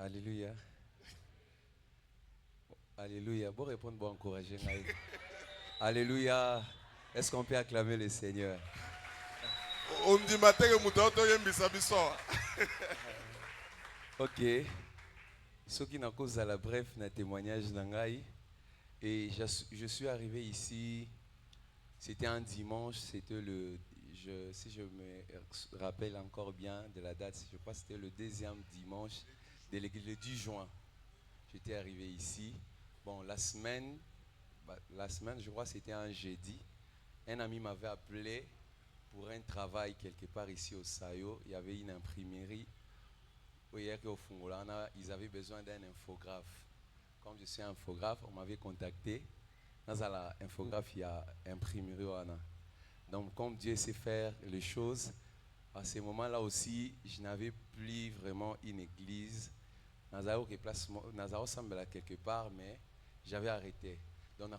Alléluia. Alléluia. Bon répondre, bon encourager. Alléluia. Est-ce qu'on peut acclamer le Seigneur? On dit matin que Moutoto yembisa biso. Ok. Ce qui n'a cause à la bref, un témoignage d'Angaï. Et je suis arrivé ici, c'était un dimanche, c'était si je me rappelle encore bien de la date, je crois que c'était le deuxième dimanche de l'église, le 10 juin. J'étais arrivé ici. Bon, la semaine, je crois que c'était un jeudi. Un ami m'avait appelé pour un travail quelque part ici au Sayo. Il y avait une imprimerie. Au Fungolana, ils avaient besoin d'un infographe. Comme je suis infographe, on m'avait contacté. Dans l'infographe, il y a imprimerie. Donc, comme Dieu sait faire les choses, à ce moment-là aussi, je n'avais plus vraiment une église. Nazao semble quelque part, mais j'avais arrêté. Donc,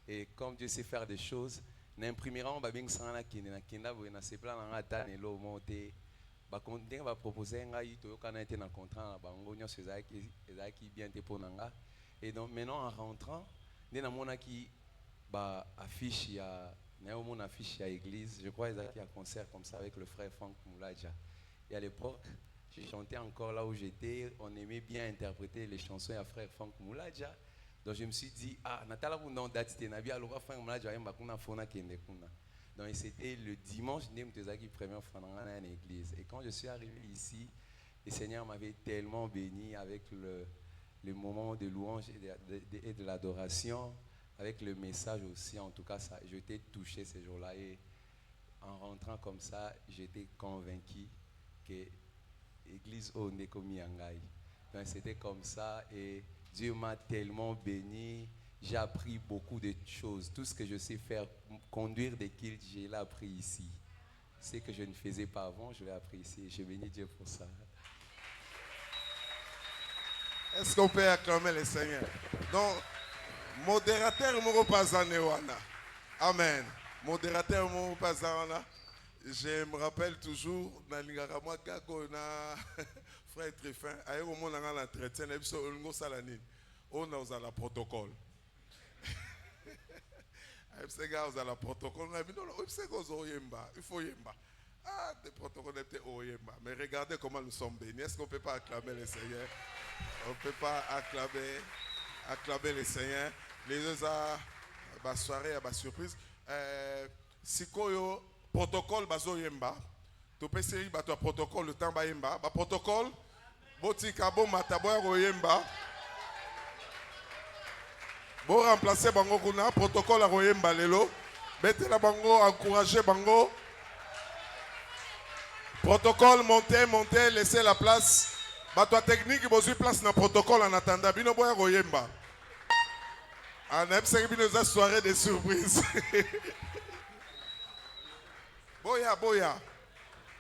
et comme Dieu sait faire des choses, n'imprimerons pas bien sans la kine na kinda bo na sepla na ngata ne lo monte ba kontinga ba proposer ngai to kana été na contrat na bango nyo ezaki bien te ponanga. Et donc maintenant en rentrant, né na mona ki ba affiche ya na mon affiche ya église, je crois ezaki un concert comme ça avec le frère Franck Moulaja. Et à l'époque, je chantais encore là où j'étais, on aimait bien interpréter les chansons à frère Franck Moulaja. Donc je me suis dit, Natala Bundon date Nabi alors Franck Moulaja bakuna fona kende kuna. Donc c'était le dimanche, Nemtezaki première fois dans l'église. Et quand je suis arrivé ici, le Seigneur m'avait tellement béni avec le moment de louange et de l'adoration, avec le message aussi. En tout cas, j'étais touché ce jour-là. Et en rentrant comme ça, j'étais convaincu que l'église Ondekomi Angai. Donc c'était comme ça et Dieu m'a tellement béni. J'ai appris beaucoup de choses. Tout ce que je sais faire, conduire des kilts, je l'ai appris ici. Ce que je ne faisais pas avant, je l'ai appris ici. Je bénis Dieu pour ça. Est-ce qu'on peut acclamer le Seigneur? Donc, modérateur Moro Pazanewana. Amen. Modérateur Moro Pazanewana. Je me rappelle toujours, na Lingaramwa Gago na frère Tréfin, ailleurs au monde dans l'entretien, on a la protocole. Il faut yemba. Ah, des protocoles étaient au yemba. Mais regardez comment nous sommes bénis. Est-ce qu'on ne peut pas acclamer le Seigneur? On ne peut pas acclamer le Seigneur. Les autres, la soirée, la surprise. Sikoyo, protocole, bazo yemba. Tu peux essayer de protocole, le temps yemba. Protocole, botika bon mataboya yemba. Bon remplacer bango kuna protocole à Royemba lelo. Bete la bango encourager bango. Protocole montez, laissez la place. Bato technique bozu place na protocole en attendant bino boya Royemba. En ebseng bino za soirée de surprise. Boya.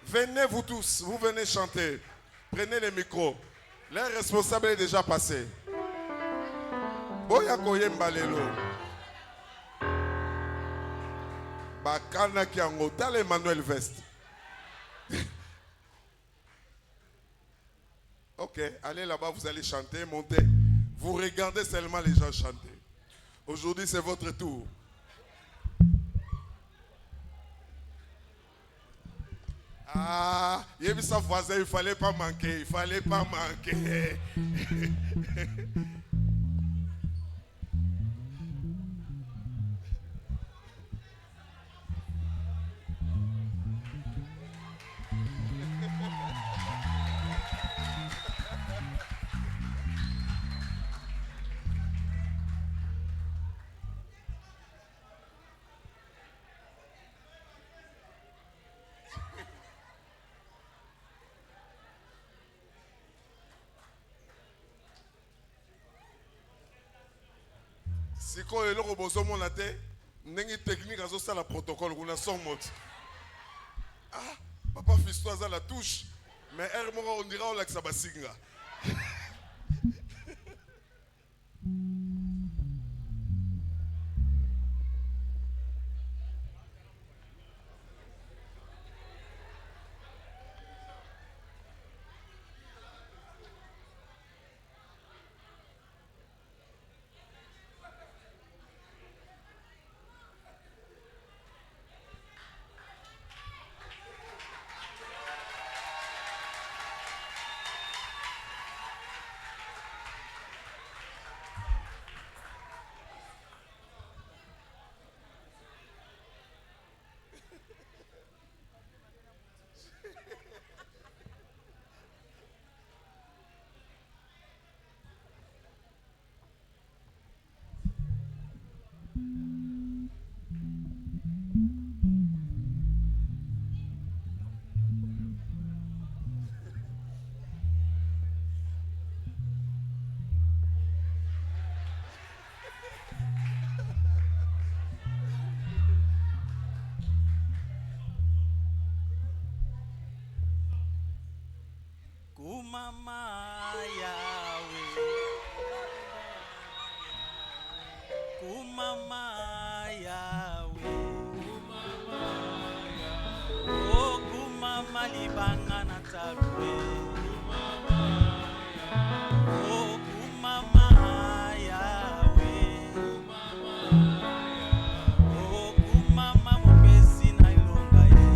Venez vous tous, vous venez chanter. Prenez les micros. L'un responsable est déjà passé. Boya koyemba lelo. Bakana kiango tale Emmanuel Vest. Ok, allez là-bas, vous allez chanter, monter. Vous regardez seulement les gens chanter. Aujourd'hui, c'est votre tour. Ah, il y a sa voisin, il fallait pas manquer. Si quoi est le bozo mon laté, n'engi technique à ça la protocole on a son mot. Ah, papa fils-toi à la touche, mais on dira on l'a que ça basinga. Kumama Yahweh, Kumama Yahweh, oh Kumama Libanga na Tabwe, oh Kumama Yahweh, oh Kumama Mupesi na Ilonga ye.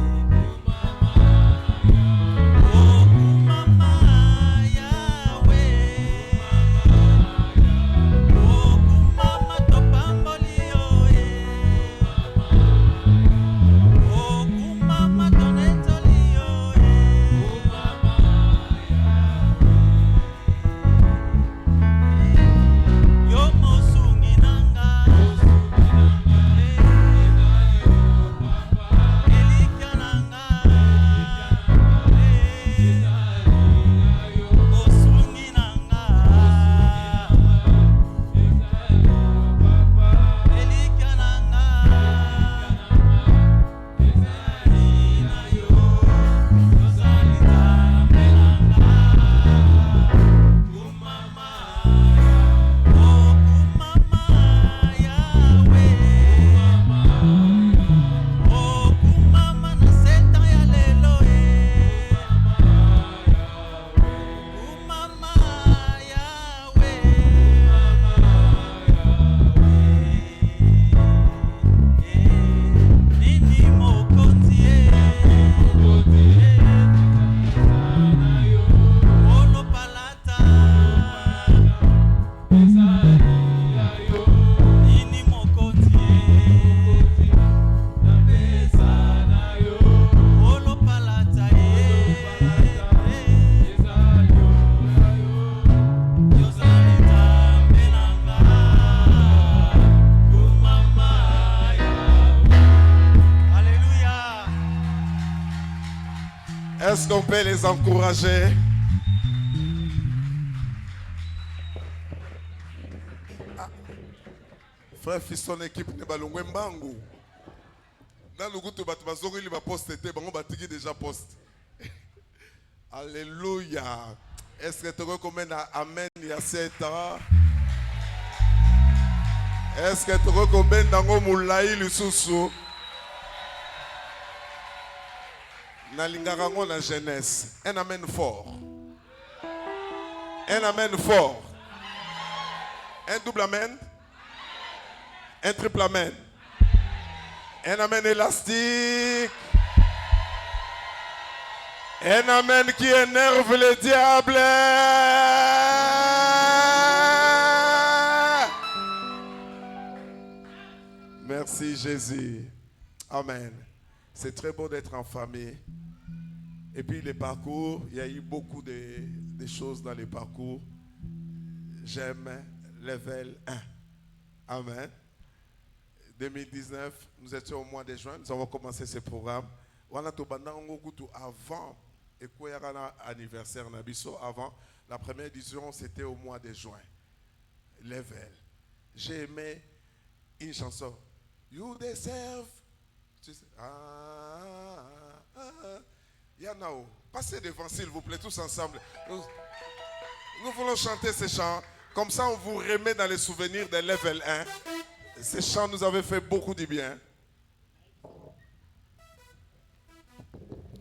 Est-ce qu'on peut les encourager? Frère Fiston équipe ne balongwe mbangu. Dans le groupe de bazongi li ba poste te bango batiki déjà poste. Alléluia. Est-ce que tu recommandes amen il y a 7 ans? Est-ce que tu recommandes dans moulaï lisusu? Nalingarango la jeunesse. Un amen fort. Un amen fort. Un double amen. Un triple amen. Un amen élastique. Un amen qui énerve le diable. Merci Jésus. Amen. C'est très beau d'être en famille. Et puis les parcours, il y a eu beaucoup de choses dans les parcours. J'aime level 1. Amen. 2019, nous étions au mois de juin, nous avons commencé ce programme. Avant, et quoi anniversaire Nabiso, avant, la première édition, c'était au mois de juin. Level. J'ai aimé une chanson. You deserve. Yanao, passez devant s'il vous plaît, tous ensemble. Nous voulons chanter ces chants. Comme ça, on vous remet dans les souvenirs de level 1. Ces chants nous avaient fait beaucoup de bien.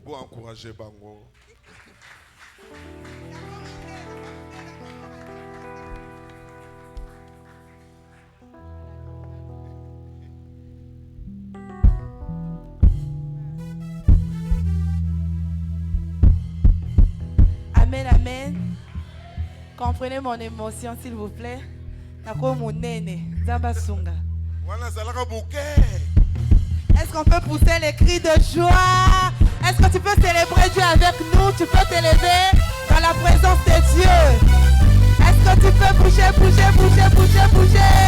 Pour encourager Bango. Amen, amen. Comprenez mon émotion, s'il vous plaît. Est-ce qu'on peut pousser les cris de joie? Est-ce que tu peux célébrer Dieu avec nous? Tu peux t'élever dans la présence de Dieu. Est-ce que tu peux bouger, bouger, bouger, bouger, bouger?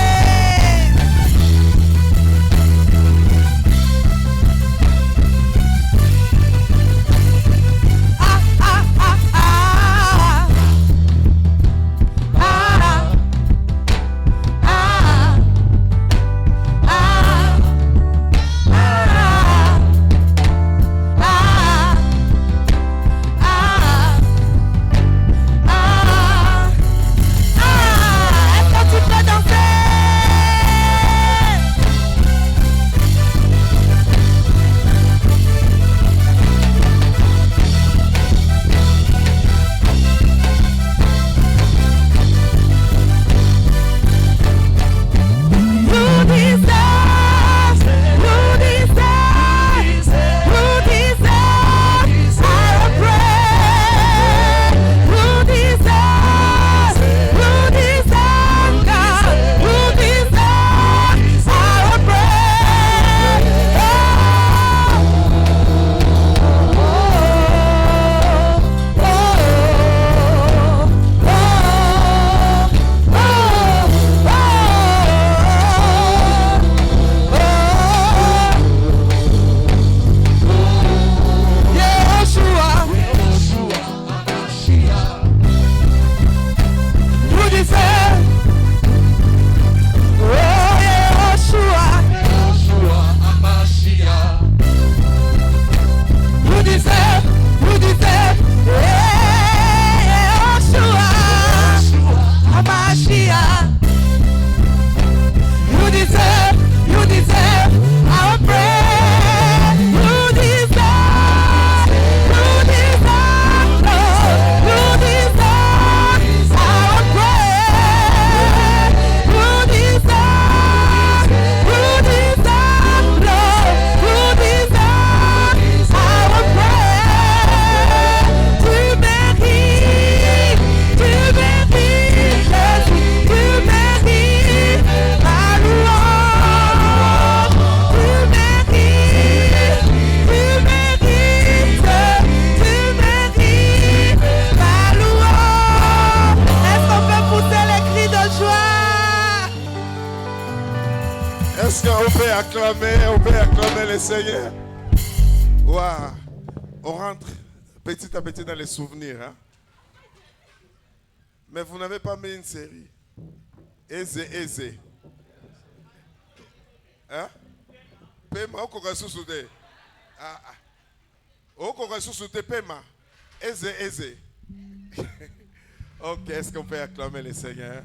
acclamer le Seigneur. Wow. On rentre petit à petit dans les souvenirs. Hein? Mais vous n'avez pas mis une série. Aisé. Hein? Pema, au Kogasousoudé. Au Kogasousoudé, Pema. Aisé. Ok, est-ce qu'on peut acclamer le Seigneur?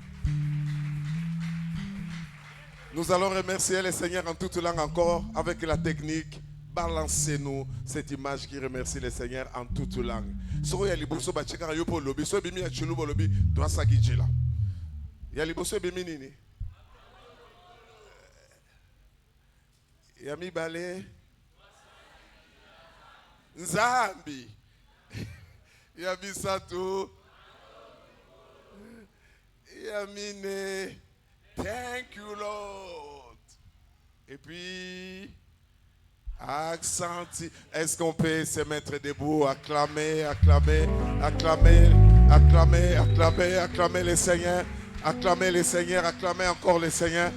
Nous allons remercier le Seigneur en toute langue encore avec la technique. Balancez-nous cette image qui remercie le Seigneur en toute langue. So ya liboso ba cheka yo po lobi so bimi ya chulu bo lobi to asaki jila. Ya liboso bimi nini? Ya mi bale Nzambi. Ya bisatu. Ya mine. Thank you Lord. Et puis accenti. Est-ce qu'on peut se mettre debout, acclamer le Seigneur, acclamer encore le Seigneur.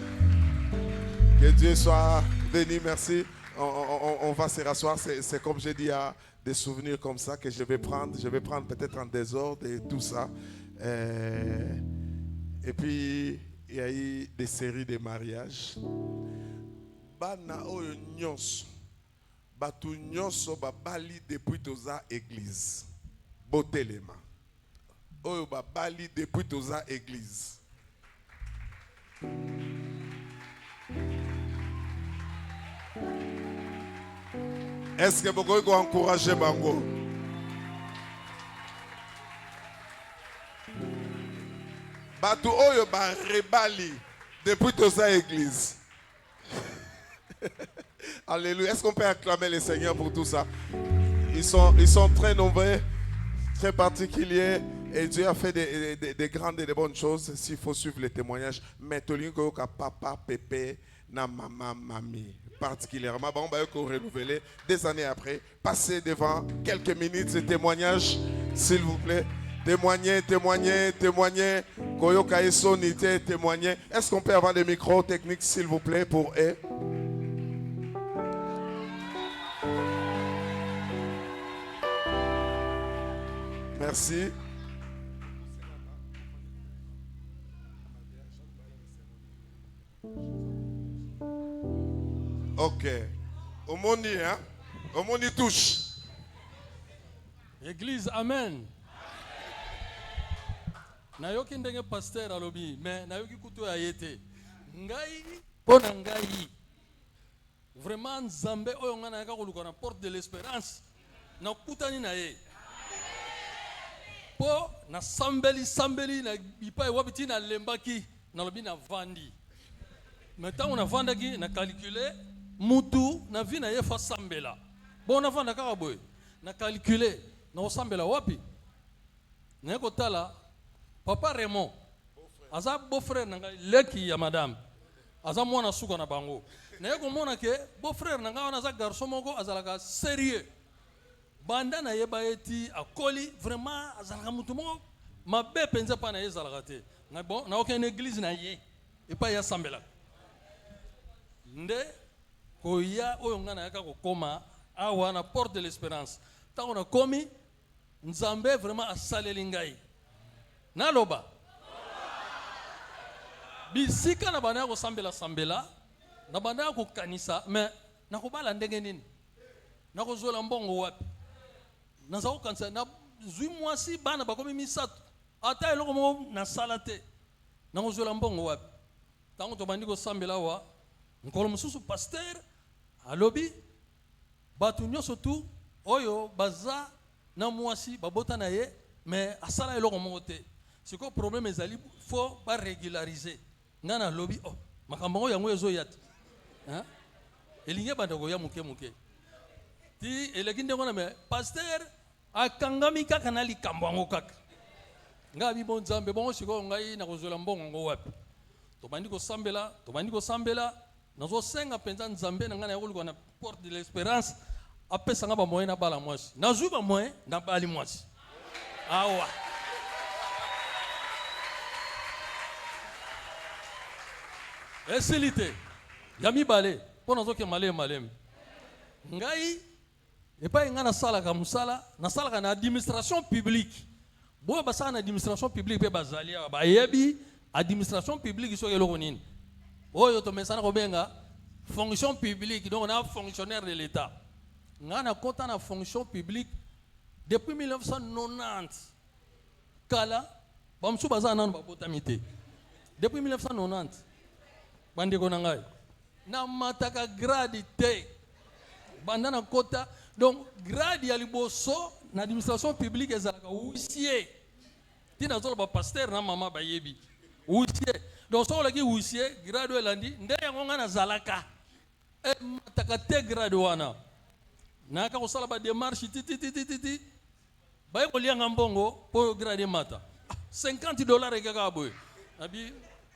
Que Dieu soit béni, merci. On va se rasseoir. C'est comme j'ai dit, il y a des souvenirs comme ça que je vais prendre peut-être en désordre et tout ça. Et puis, il y a eu des séries de mariages. Bana oyo nyonso. Batu nyonso babali depuis toza église. Botelema. Oyo babali depuis toza église. Est-ce que vous pouvez encourager bango? Batu oyo ba rebali depuis toza église. Alléluia. Est-ce qu'on peut acclamer le Seigneur pour tout ça? Ils sont très nombreux, très particuliers. Et Dieu a fait des grandes et des bonnes choses. S'il faut suivre les témoignages. Mais Tolingo ka papa, pépé, na maman, mamie. Particulièrement, on va renouveler des années après. Passez devant quelques minutes de témoignages, s'il vous plaît. Témoignez. Koyoka et sonité, témoignez. Est-ce qu'on peut avoir des micros techniques, s'il vous plaît, pour eux? Merci. Ok. Omoni, hein? Omoni touche. Église, amen. Nayoki ndenge pasteur alobi, mais nayoki kuto ayete. Ngai, pona ngai. Vraiment, Nzambe oyo ngana yaka koluka na porte de l'espérance. Na kutani na ye. Po na sambeli na bipai wabiti na lembaki na lobi na vandi. Maintenant on a vandaki na calculer mutu na vi na ye fa sambela. Bon na vanda kaka boy. Na calculer na sambela wapi. Na ko tala papa Raymond. Aza beau-frère na leki ya madame. Aza mwana suka na bango. Na ko mona ke beau-frère na nga za garçon moko azalaka sérieux. Banda na yeba eti akoli vraiment azalaka mutu moko mabe penza pa na ye zalaka te. Na bon na aucune église na ye et pas ya sambela. Nde koya oyo ngana yaka kokoma awa na porte de l'espérance. Ta on a komi Nzambe vraiment asaleli ngai. Na loba. Bisika na bana ko sambela na bana ko kanisa mais na ko bala ndenge nini. Na ko zola mbongo wapi. Na zao kanisa na zui mwasi bana bakomi misatu. Ata eloko mo na salate. Na ko zola mbongo wapi. Tango to bandi ko sambela wa nkolo mususu pasteur alobi batu nyoso tu oyo baza na mwasi babota na ye mais asala eloko mo te. C'est quoi problème ezali faut pas régulariser. Ngana lobi oh makambo yango ezo yat. Hein? Elinge bandako ya muke. Ti eleginde ngona me pasteur akangami kaka na likambo ngo kaka. Ngabi bon Nzambe bon siko ngai na kozola mbongo ngo wapi. To bandi ko sambela nazo senga penza Nzambe na ngana yakuluka na porte de l'espérance apesa nga ba moyen na bala mwasi. Nazu ba moyen na bali mwasi. Awa. Esilite. Yami balé. mpo nazoke malemi ngai epai nga nasalaka mosala nasalaka na administration publique boyo basala na administration publique mpe bazali awa bayebi administration publique soki eloko nini oyo tomesana kobenga fonction publique donc na fonctionnaire de l'état nga nakota na fonction publique depuis 1990 kala bamosusu baza nano babotami te depuis 1990 bandeko na ngai namataka grade te banda na kota donc grade ya liboso na administration publique ezalaka huissier tina zolo pasteur na mama bayebi huissier donc so laki huissier grade elandi nde yango nga nazalaka mataka te grade wana naka kosala ba démarche titi baye kolianga mbongo po grade mata $50 ekaka boye abi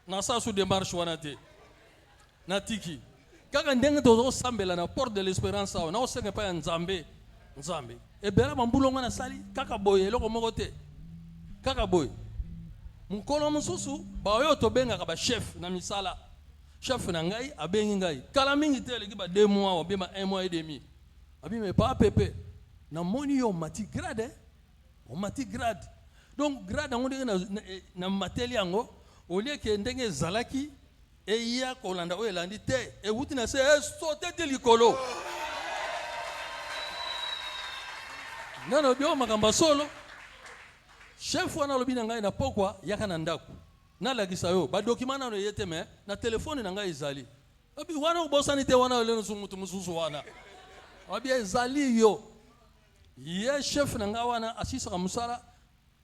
na sa su démarche wana te na tiki kaka ndenge tozosambela na porte de l'espérance awa na osenga pa ya nzambe ebela bambulongo na sali kaka boye eloko moko te kaka boye mukolo mosusu baoyo tobengaka ba chef na misala chef na ngai abengi ngai kala mingi te eleki ba 2 mois ou bien 1 mois et demi abi me pa pepe na moni yo mati grade on mati grade donc grade yango ndenge na mateli yango au lieu que ndenge zalaki eya kolanda oyo elandi te ewuti na se sote te likolo nano bio makamba solo chef wana lobi na ngai na pokwa yaka na ndako nalakisa yo badokima nano yete me na telefone na ngai ezali abi wana ubosani te wana leno mutu mususu wana abi ezali yo ye chef na ngai wana asisaka musala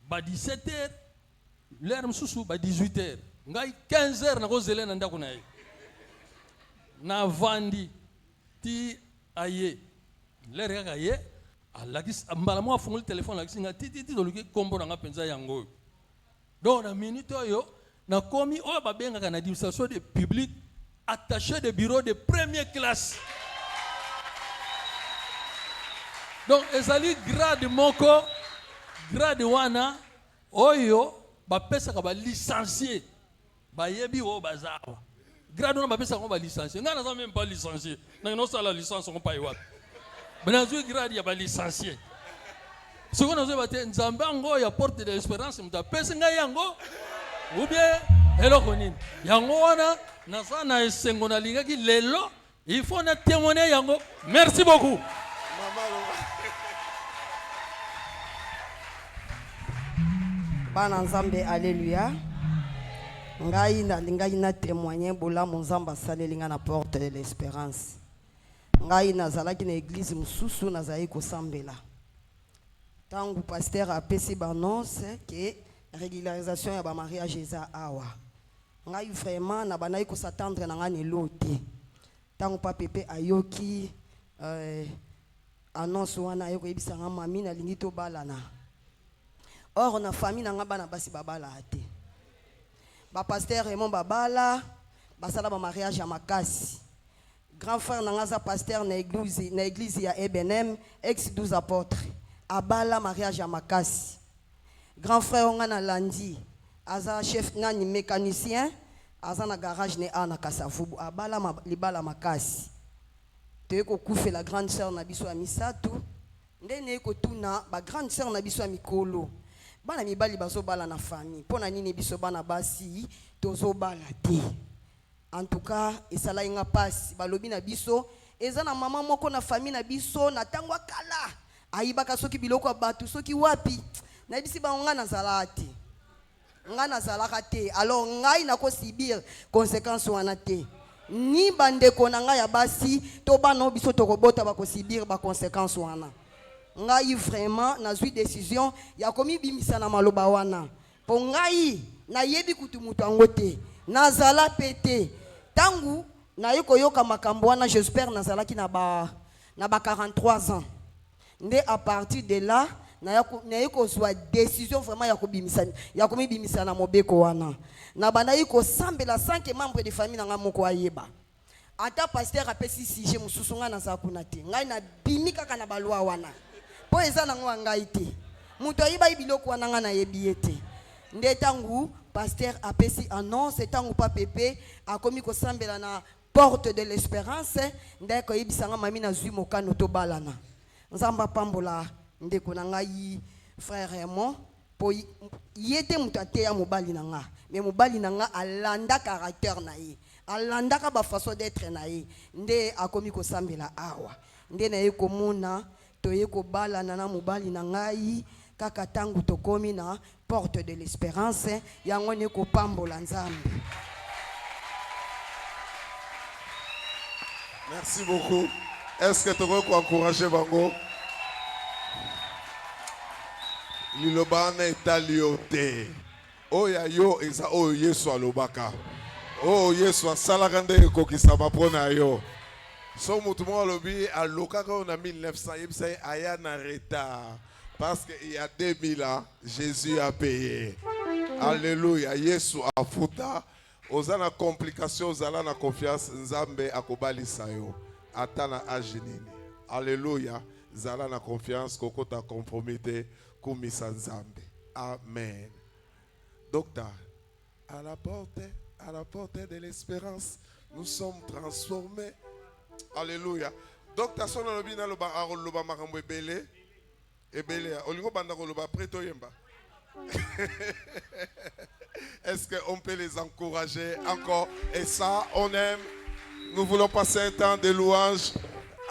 ba 17h l'heure mususu ba 18h ngai 15h na kozele na ndako na ye na vandi ti aye l'heure kaka ye alakisi mbala mo afungoli telefone alakisi nga titi toluki kombo na nga penza yango donc na minute oyo na komi oyo babengaka na administration de public attaché de bureau de première classe donc ezali grade moko grade wana oyo bapesaka ba licencié bayebi o bazawa grade wana bapesaka ngo ba licencié nga naza même pas licencié na no sala licence on pa iwapi benazwi grade ya ba licencié soko nazo bate nzambe ngo ya porte de l'espérance mutapesa nga yango ou bien eloko nini yango wana naza na esengo na lingaki lelo il faut na témoigner yango merci beaucoup bana nzambe alléluia ngai na témoigner bolamu nzambe asalelinga na porte de l'espérance ngai nazalaki na église mususu nazali kosambela tangu pasteur apesi banonce ke régularisation ya ba mariage eza awa ngai vraiment na banai ko s'attendre na ngani lote tangu pa pepe ayoki annonce wana ayoko yebisa nga mami na lingi to balana or na famille na nga bana basi babala ate ba pasteur Raymond babala basala ba mariage ya makasi grand frère na nga za pasteur na église ya Ebenem ex 12 apôtres abala mariage ya makasi grand frère nga na Landi aza chef nani mécanicien aza na garage ne ana Kasavubu abala libala makasi te ko kufe la grande sœur na biso ya misato ndene ko tuna ba grande sœur na biso ya mikolo bana mibali bazo bala na famille pona nini biso bana basi tozo bala te en tout cas esala inga passe balobi na biso eza na mama moko na famille na biso na tango kala ayibaka soki biloko batu soki wapi na bisi ba nga na zalati nga na zalaka te alors ngai na ko subir conséquences wana te ni bandeko na ngai ya basi to bana biso to kobota ba ko subir ba conséquences wana ngai vraiment nazwi décision ya komi bimisa na maloba wana po ngai na yebi kutu mutu ango te nazala pete tangu na yeko yoka makambo wana j'espère nazalaki na ba 43 ans nde à partir de là na yeko soit décision vraiment ya komi bimisa na mobeko wana na bana yeko sambela 5 membres de famille na nga moko ayeba ata pasteur apesi sujet mususu nga na zakuna te ngai na bimika kana balwa wana po eza nango ngai te muto ayiba biloko wana nga na yebi te nde tangu pasteur apesi annonce tangu pa pepe akomi ko sambela na porte de l'espérance ndeko yebisanga mami na zui mokano to balana nzamba pambola ndeko na ngai frère Raymond po yete mutu ateya mobali na nga mais mobali na nga alanda caractère na ye alandaka ba façon d'être na ye nde akomi kosambela awa nde na ye komona toye kobalana na mobali na ngai kaka tangu tokomi na porte de l'espérance yango ne kopambola nzambe. Merci beaucoup. Est-ce que tu veux encourager Bango? Lilobana etaliote. Oh ya yo eza oh Yesu alobaka. Oh Yesu asalakande kokisa mapona yo. So mutu mo alobi alokaka en 1900 yebisa aya na retard parce que il y a 2000 ans Jésus a payé. Alléluia. Yesu afuta. Ozana complication, ozala na confiance, nzambe akobalisa yo. Atana ajenini. Alléluia. Zala na confiance, koko ta compromité, kumisa nzambe. Amen. Docteur, à la porte de l'espérance, nous sommes transformés. Alléluia. Docteur, son lobina loba arol loba makambo ebele. Ebele, olingo banda ko loba preto yemba. Est-ce qu'on peut les encourager encore? Et ça, on aime. Nous voulons passer un temps de louange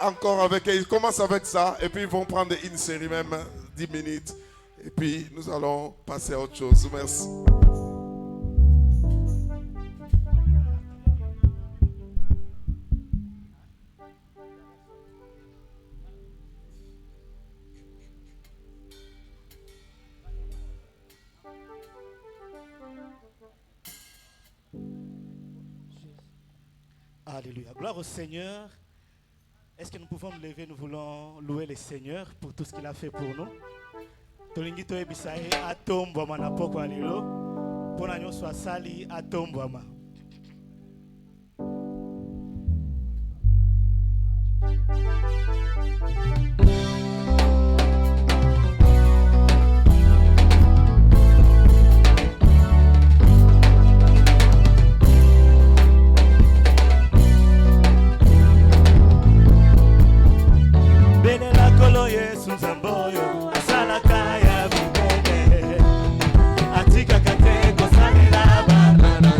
encore avec eux. Ils commencent avec ça et puis ils vont prendre une série même 10 minutes. Et puis nous allons passer à autre chose. Merci. Alléluia. Gloire au Seigneur. Est-ce que nous pouvons nous lever? Nous voulons louer le Seigneur pour tout ce qu'il a fait pour nous. Tolingi to ebisaye atombwama na poko alilo. Pona nyonso asali atombwama. Atika kate kosanila banana.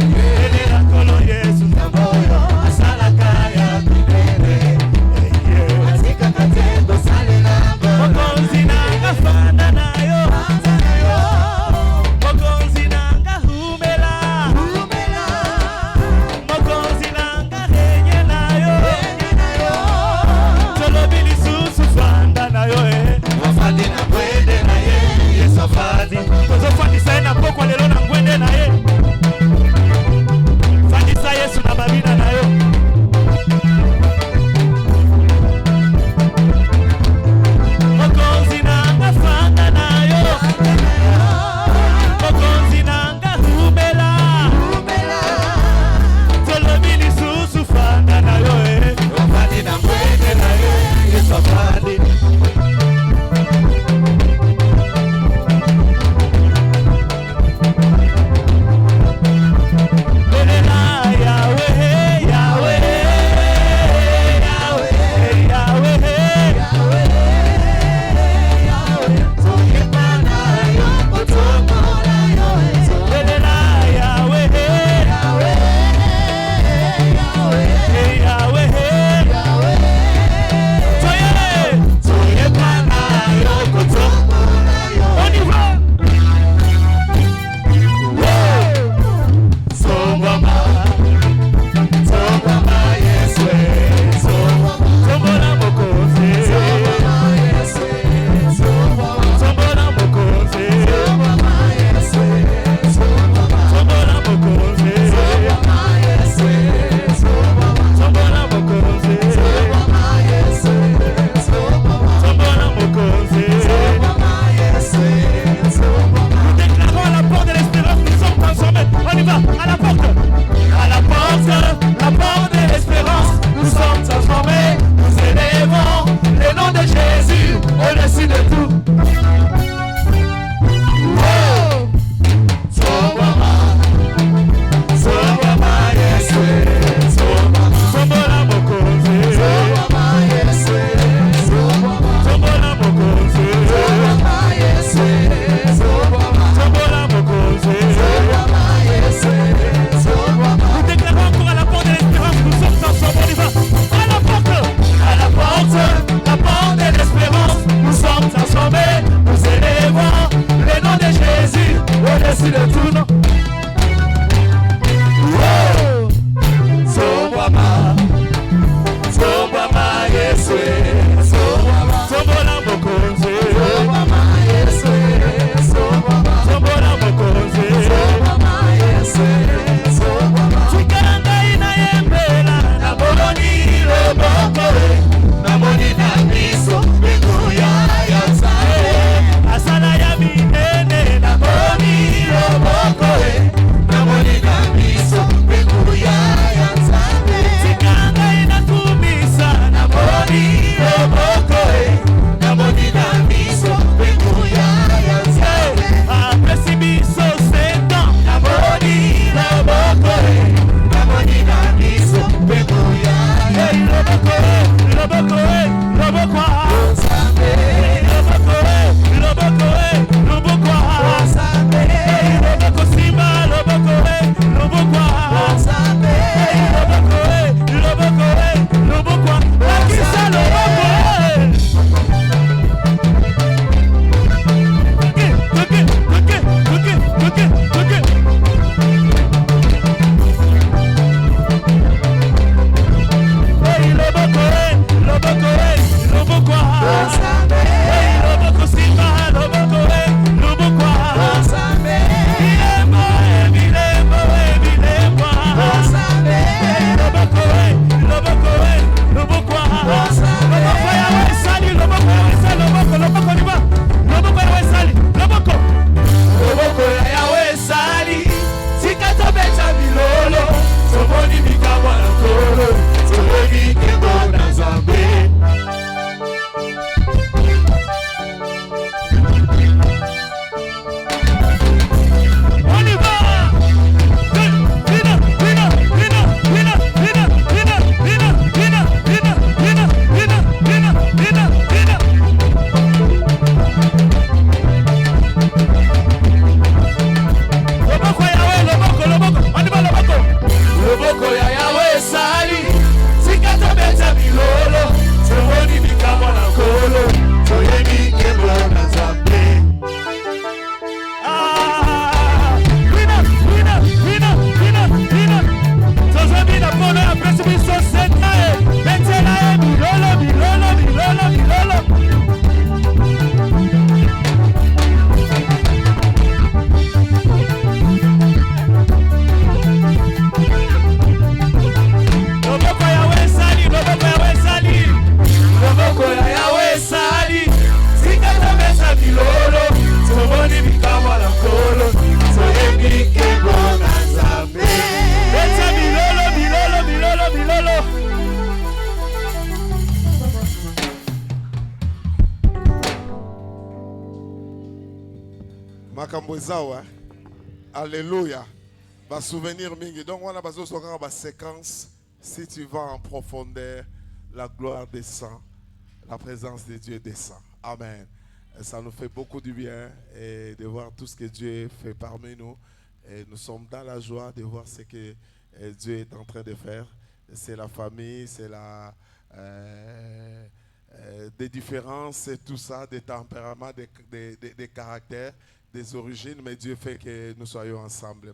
Makambo ezawa. Alléluia. Va souvenir mingi. Donc on a besoin de la séquence. Si tu vas en profondeur, la gloire descend, la présence de Dieu descend. Amen. Et ça nous fait beaucoup du bien et de voir tout ce que Dieu fait parmi nous. Et nous sommes dans la joie de voir ce que Dieu est en train de faire. C'est la famille, c'est des différences et tout ça, des tempéraments, des caractères, des origines, mais Dieu fait que nous soyons ensemble.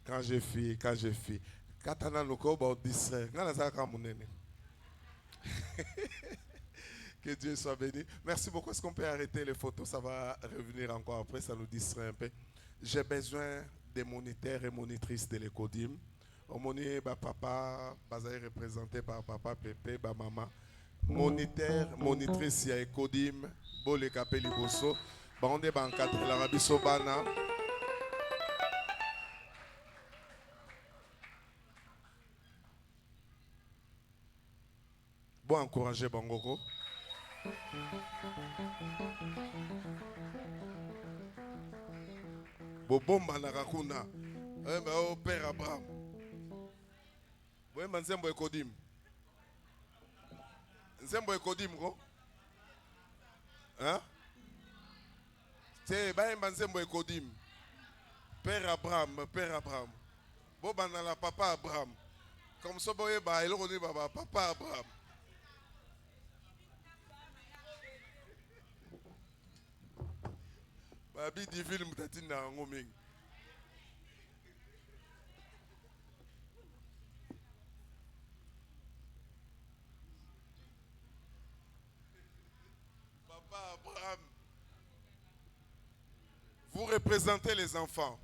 Quand je fis, Katana Noko, distrait. Que Dieu soit béni. Merci beaucoup. Est-ce qu'on peut arrêter les photos? Ça va revenir encore après, ça nous distrait un peu. J'ai besoin des moniteurs et monitrices de l'Ecodim. Au moni, papa, bazaï représenté par papa, pépé, maman. Moniteur, monitrice, il y a Ecodim, Bole Kapeli Bosso, Bande Bankatre, l'Arabie Sobana. Bon, encourager Bangoko. Bobomba Narakuna. Père Abraham. Vous Nzembo Ekodim. Nzembo Ekodim, go. Hein? C'est Nzembo Ekodim. Père Abraham, Père Abraham. Bobana la papa Abraham. Comme ça, il dit papa Abraham. Babi di film tatina ngoming. Papa Abraham, vous représentez les enfants.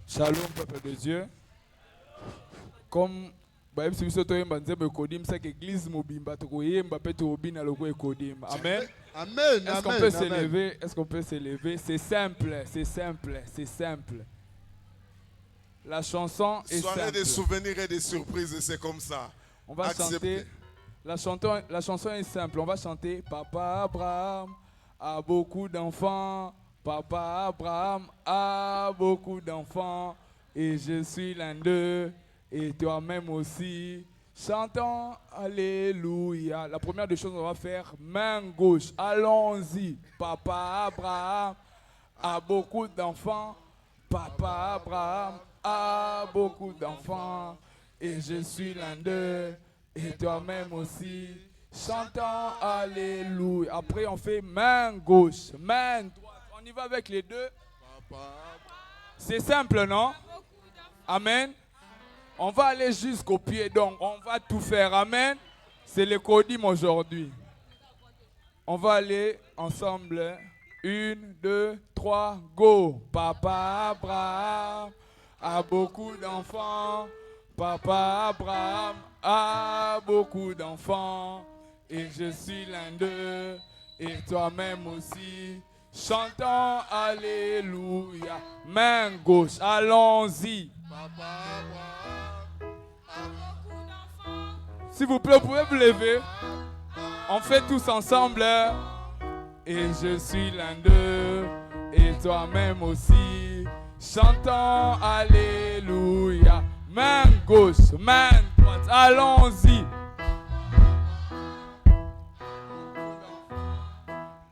Shalom, peuple de Dieu. Comme Amen. Est-ce qu'on peut s'élever? Est-ce qu'on peut s'élever? C'est simple, c'est simple, c'est simple. La chanson est simple. Soirée des souvenirs et des surprises, c'est comme ça. On va chanter. La chanson est simple. On va chanter Papa Abraham a beaucoup d'enfants. Papa Abraham a beaucoup d'enfants. Et je suis l'un d'eux. Et toi-même aussi. Chantons Alléluia. La première des choses, on va faire main gauche. Allons-y. Papa Abraham a beaucoup d'enfants. Papa Abraham a beaucoup d'enfants. Et je suis l'un d'eux. Et toi-même aussi. Chantons Alléluia. Après, on fait main gauche, main droite. On y va avec les deux. C'est simple, non? Amen. On va aller jusqu'au pied, donc on va tout faire. Amen. C'est le Kodim aujourd'hui. On va aller ensemble. 1, 2, 3, go. Papa Abraham a beaucoup d'enfants. Papa Abraham a beaucoup d'enfants. Et je suis l'un d'eux. Et toi-même aussi. Chantons Alléluia. Main gauche, allons-y. Papa Abraham a beaucoup d'enfants. S'il vous plaît, vous pouvez vous lever. On fait tous ensemble. Et je suis l'un d'eux. Et toi-même aussi. Chantons Alléluia. Main gauche, main droite, allons-y.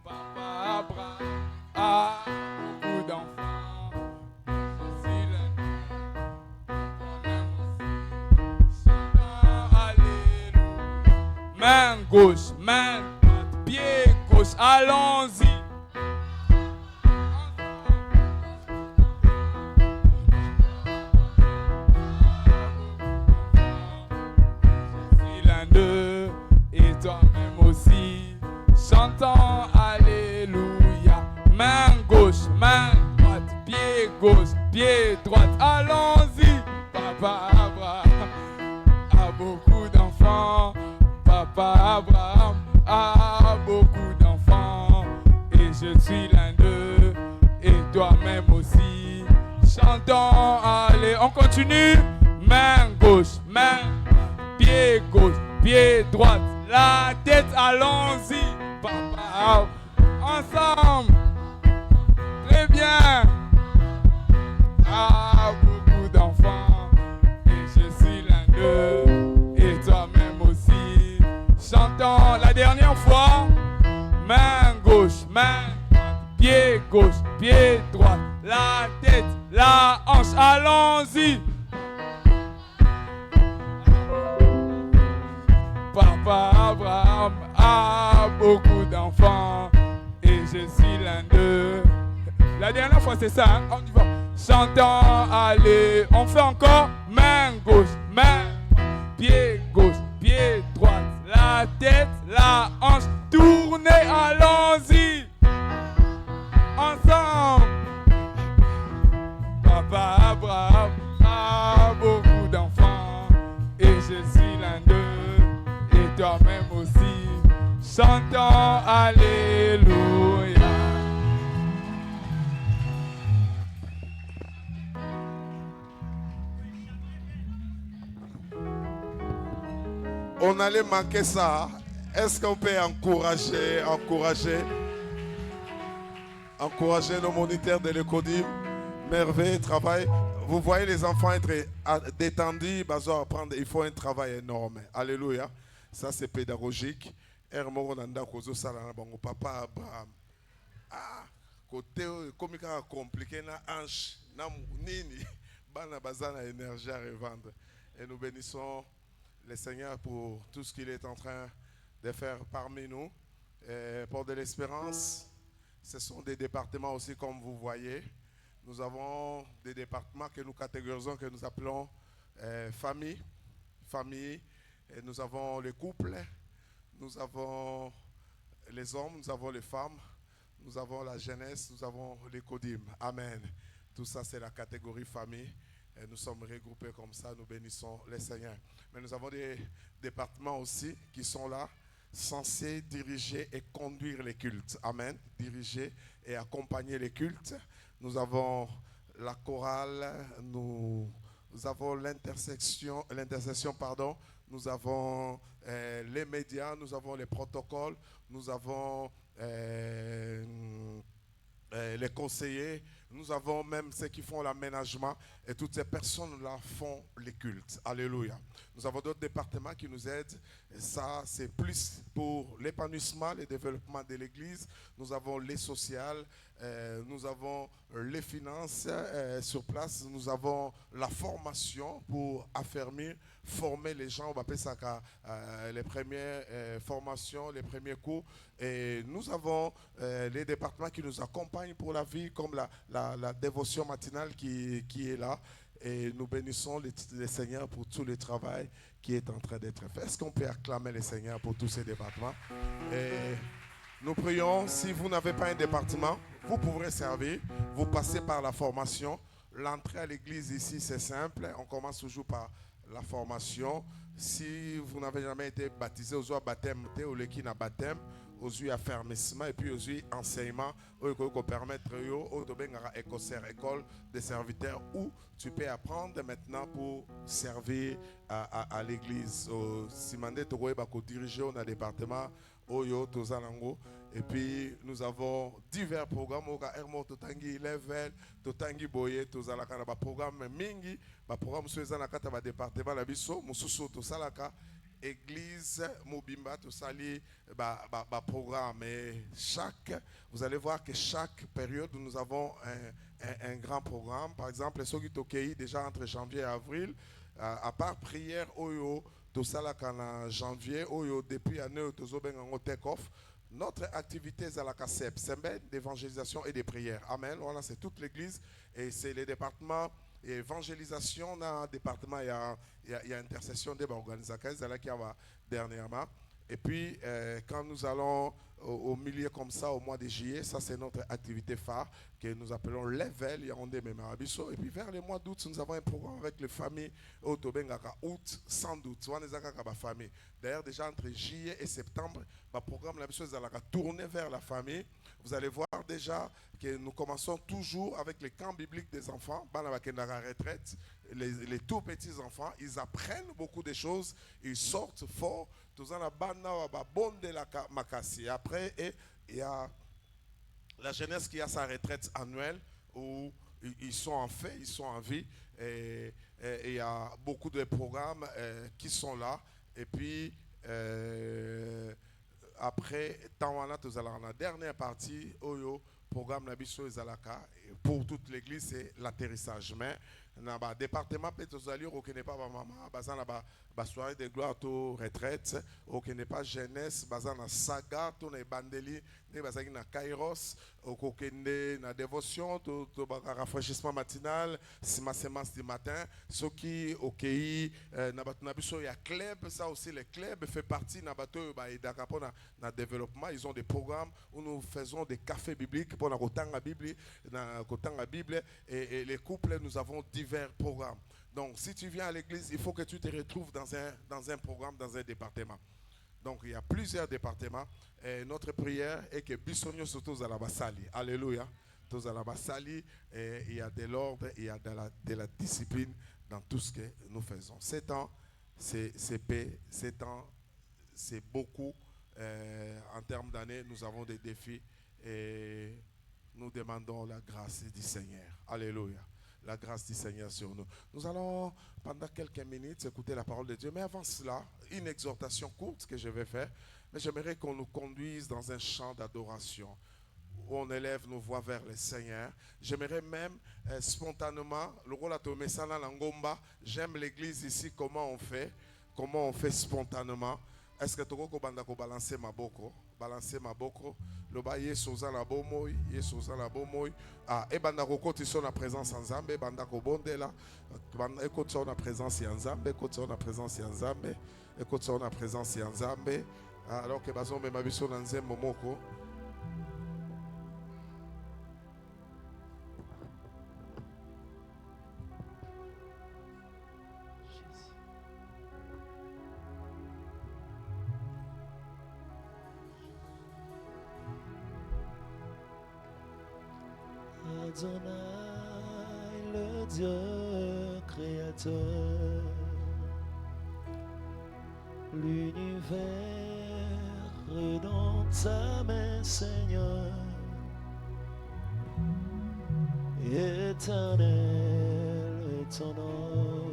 Papa Abraham a beaucoup d'enfants. Je suis l'un d'eux. Chantons Alléluia. Main gauche, main droite, pied gauche, allons-y. Et toi-même aussi, chantons Alléluia. Main gauche, main droite, pied droite, allons-y. Papa Abraham a beaucoup d'enfants. Papa Abraham a beaucoup d'enfants. Et je suis l'un d'eux, et toi-même aussi. Chantons, allez, on continue. Main gauche, main droite. pied droite, la tête, allons-y. Papa, ensemble. Très bien. Ah, beaucoup d'enfants, et je suis l'un d'eux, et toi-même aussi. Chantons la dernière fois. Main gauche, main droite, pied gauche, pied droite, la tête, la hanche, allons-y. Papa Abraham a beaucoup d'enfants, et je suis l'un d'eux. La dernière fois, c'est ça, hein? On y va. Chantons, allez, on fait encore. Main gauche, main droite, pied gauche, pied droite, la tête, la hanche, tournez, allons-y. Ensemble. Papa Abraham a beaucoup d'enfants, et je suis l'un d'eux, et toi-même aussi. Chantons, alléluia. On allait manquer ça. Est-ce qu'on peut encourager nos moniteurs de l'écodim? Merveilleux travail. Vous voyez les enfants être détendus, il faut un travail énorme. Alléluia. Ça c'est pédagogique. Papa Abraham. Ah, côté compliqué na hanche, na nini, bana bazana énergie à revendre. Et nous bénissons le Seigneur pour tout ce qu'il est en train de faire parmi nous. Et pour de l'espérance, ce sont des départements aussi comme vous voyez. Nous avons des départements que nous catégorisons, que nous appelons famille. Et nous avons les couples, nous avons les hommes, nous avons les femmes, nous avons la jeunesse, nous avons les codim. Amen. Tout ça c'est la catégorie famille. Et nous sommes regroupés comme ça, nous bénissons les Seigneurs. Mais nous avons des départements aussi qui sont là, censés diriger et conduire les cultes. Amen. Diriger et accompagner les cultes. Nous avons la chorale, nous avons l'intercession, nous avons les médias, nous avons les protocoles, nous avons les conseillers, nous avons même ceux qui font l'aménagement, et toutes ces personnes-là font les cultes. Alléluia. Nous avons d'autres départements qui nous aident, et ça c'est plus pour l'épanouissement, le développement de l'église. Nous avons les sociales, nous avons les finances sur place, nous avons la formation pour affermir, former les gens. On va appeler ça les premières formations, les premiers cours. Et nous avons les départements qui nous accompagnent pour la vie, comme la dévotion matinale qui est là. Et nous bénissons les Seigneurs pour tout le travail qui est en train d'être fait. Est-ce qu'on peut acclamer les Seigneurs pour tous ces départements? Et nous prions, si vous n'avez pas un département, vous pourrez servir. Vous passez par la formation. L'entrée à l'église ici, c'est simple. On commence toujours par la formation. Si vous n'avez jamais été baptisé, aux baptême, au l'équine à baptême, aux affermissement et puis aux enseignement, au permettre au école des serviteurs où tu peux apprendre maintenant pour servir à l'église. Si mandé tu diriger un département Oyo Tozalango. Et puis nous avons divers programmes au Hermo Totangi Level, Totangi Boye, Tozalaka na ba programme mingi, ba programme soeza na kata ba département la biso, mususu to salaka église Mobimba to sali ba programme. Et vous allez voir que chaque période nous avons un grand programme. Par exemple, ceux qui Tokei déjà entre janvier et avril, à part prière Oyo to salaka na janvier Oyo depuis année tozobenga ngo take off. Notre activité est à la CACEP, semaine d'évangélisation et de prière. Amen. Voilà, c'est toute l'église et c'est les départements évangélisation. Dans le département, il y a intercession des organisations qui a dernièrement. Et puis, quand nous allons au milieu comme ça, au mois de juillet. Ça, c'est notre activité phare que nous appelons Level Yaoundé Memarabiso. Et puis vers le mois d'août, nous avons un programme avec les familles Otobengaka. Août, sans doute. Famille. D'ailleurs, déjà entre juillet et septembre, le programme la chose est tourné vers la famille. Vous allez voir déjà que nous commençons toujours avec les camps bibliques des enfants. Retraite. Les tout petits enfants, ils apprennent beaucoup de choses, ils sortent fort. Après, il y a la jeunesse qui a sa retraite annuelle où ils sont en fait, ils sont en vie. Et il y a beaucoup de programmes qui sont là. Et puis, après, la dernière partie, Oyo, programme Nabiso Ezalaka, pour toute l'église, c'est l'atterrissage. Mais dans le département, peut-être n'est pas maman, soirée de gloire, retraite, n'est pas jeunesse, na saga, na bandeli, na kairos, na dévotion, rafraîchissement matinal, séance du matin, ce qui il y a club, ça aussi les clubs fait partie na développement, ils ont des programmes où nous faisons des cafés bibliques pour la Bible et les couples, nous avons divers programmes. Donc, si tu viens à l'église, il faut que tu te retrouves dans un programme, dans un département. Donc, il y a plusieurs départements. Et notre prière est que Bissonio soit tous à la Bassali. Alléluia. Tous à la Bassali. Et il y a de l'ordre, il y a de la discipline dans tout ce que nous faisons. 7 ans, c'est paix. 7 ans, c'est beaucoup. En termes d'années, nous avons des défis. Et nous demandons la grâce du Seigneur. Alléluia. La grâce du Seigneur sur nous. Nous allons, pendant quelques minutes, écouter la parole de Dieu. Mais avant cela, une exhortation courte que je vais faire. Mais j'aimerais qu'on nous conduise dans un chant d'adoration où on élève nos voix vers le Seigneur. J'aimerais même spontanément, le rôle à Tomé Sana Langomba, j'aime l'église ici, comment on fait spontanément. Est-ce que tu peux balancer ma boko? Balancer ma boko. Le bas yesoza la bomoy, yesoza la bomoy. Ah, et banda ko koti son la présence en Zambé, banda ko bondela. Banda écoute son la présence en Zambé, écoute son la présence en Zambé, écoute son la présence en Zambé. Alors que bazon me mabiso dans Zambé momoko. Adonai, le Dieu créateur, l'univers est dans ta main, Seigneur, éternel est ton nom,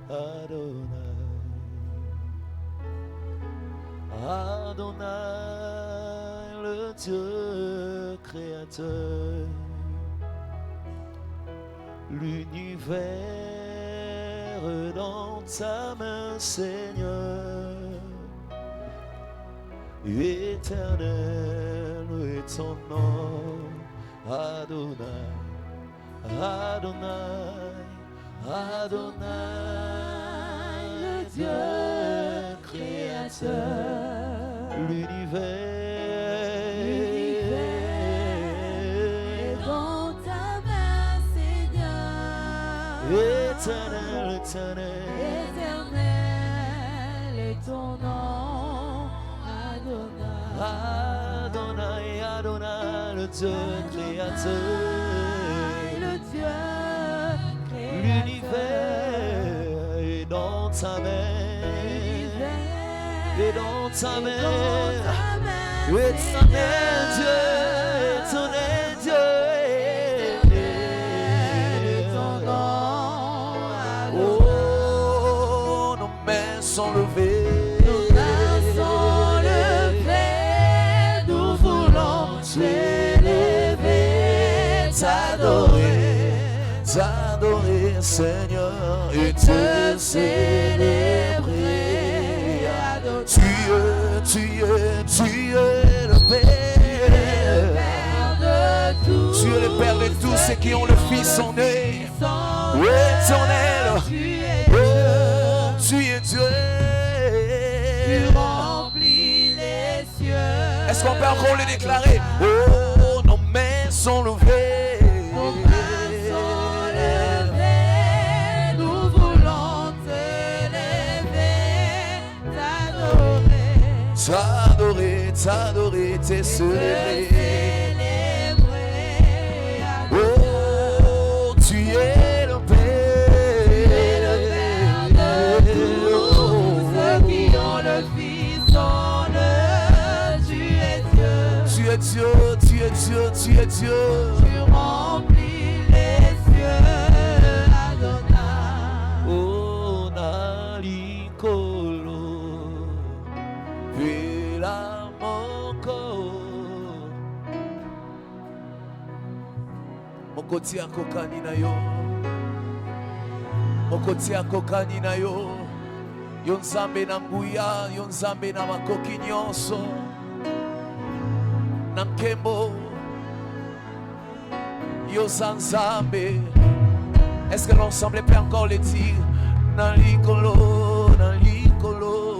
Adonai, Adonai, le Dieu créateur. L'univers dans ta main, Seigneur, éternel est ton nom, Adonai, Adonai, Adonai, le Dieu créateur, l'univers dans ta main, Seigneur, éternel, éternel, éternel est ton nom, Adonai, Adonai, Adonai, le Dieu créateur, le Dieu créateur, l'univers est dans ta main, est dans ta main, éternel Dieu, éternel Dieu, éternel ton nom, oh, nos mains sont levées. Nous voulons t'élever, t'adorer, t'adorer, Seigneur, et te célébrer. Tu es le Père de tous. Tu es le Père de tous ceux qui ont le Fils en eux. Éternel, tu es Dieu. Tu remplis les cieux. Est-ce qu'on peut encore le déclarer? Oh, nos mains sont levées. Nos mains sont levées. Nous voulons t'élever, t'adorer. T'adorer, te célébrer. Oh, tu es le Père. Ceux qui ont le Fils sont le Tu es Dieu. Tu es Dieu, tu es Dieu, tu es Dieu. Tu remplis les cieux, Adonai. Oh, Nalikolo, Vela Moko. Mokoti akokani na yo. Mokoti akokani na yo. Yo nzambe na nguya, yo nzambe na makoki nyonso. Na nkembo. Yo zanzambe. Est-ce que l'ensemble peut encore le dire? Nalikolo, Nalikolo.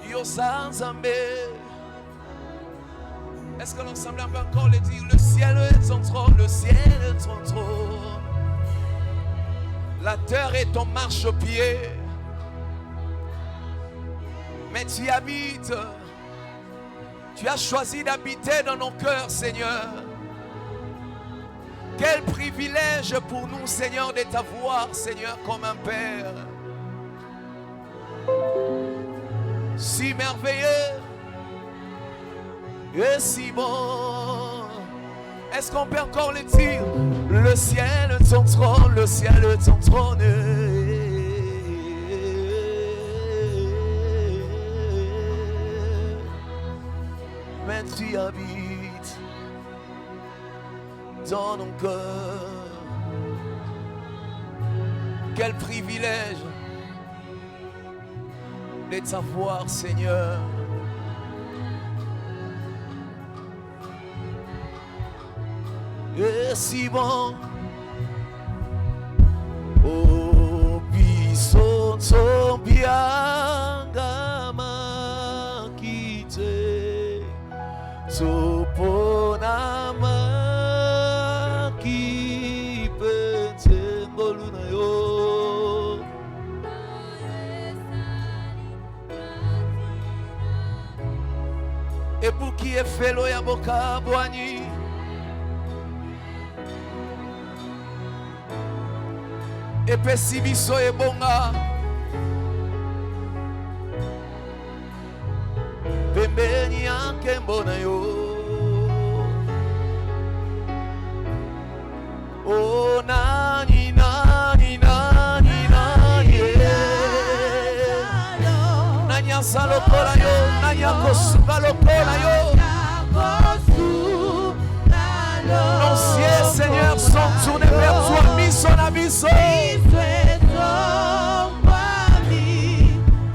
Yo zanzambe. Est-ce que l'ensemble peut encore le dire? Le ciel est ton trône, le ciel est ton trône. La terre est ton marchepied. Mais tu y habites. Tu as choisi d'habiter dans nos cœurs, Seigneur. Quel privilège pour nous, Seigneur, de t'avoir, Seigneur, comme un Père. Si merveilleux et si bon. Est-ce qu'on peut encore le dire? Le ciel est ton trône, le ciel est ton trône. Mais tu habites dans nos cœurs. Quel privilège de t'avoir, Seigneur. Et si bon, oh, biso tobianga kite, toponama kipete ngoluna yo. Et pour qui est fait l'oya boka boani. Et pesi biso e bonga. Pembeni anke mbona yo. Oh nani nani nani nani. Nani asalo kola yo. Nani akosuka lokola yo. Nos cieux, Seigneur, sont tournés vers toi. Miso na miso.